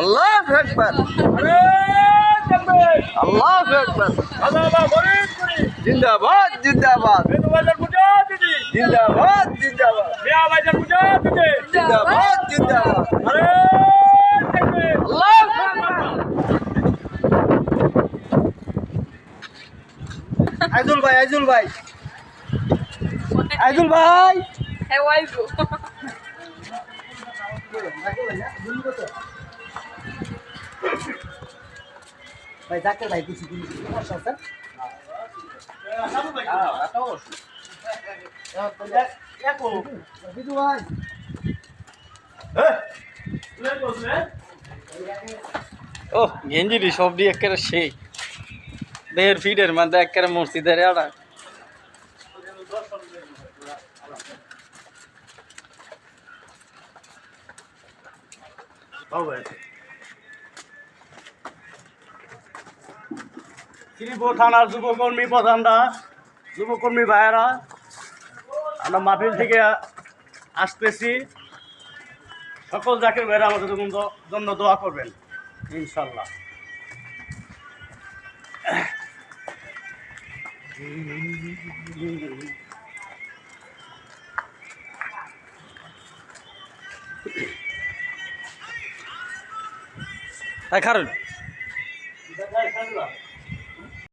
আল্লাহু আকবার আল্লাহু আকবার জিন্দাবাদ জিন্দাবাদ জিন্দাবাদ জিন্দাবাদ জিন্দাবাদ জিন্দাবাদ আল্লাহু আকবার আইজুল ভাই আইজুল ভাই আইজুল ভাই হ্যাঁ ওয়াইজু ভাই ডাক্তার ভাই কিছু সমস্যা স্যার ও গেঞ্জি সব দিয়ে একেবারে সেই দেড় ফিটের মধ্যে একেবারে মসজিদের আড়া শ্রীপুর থানার যুবকর্মী প্রধানরা যুবকর্মী ভাইয়েরা আমরা মাহফিল থেকে আসতেছি সকল জাকের ভাইয়েরা আমাদের জন্য দোয়া করবেন ইনশাল্লাহ। কারণ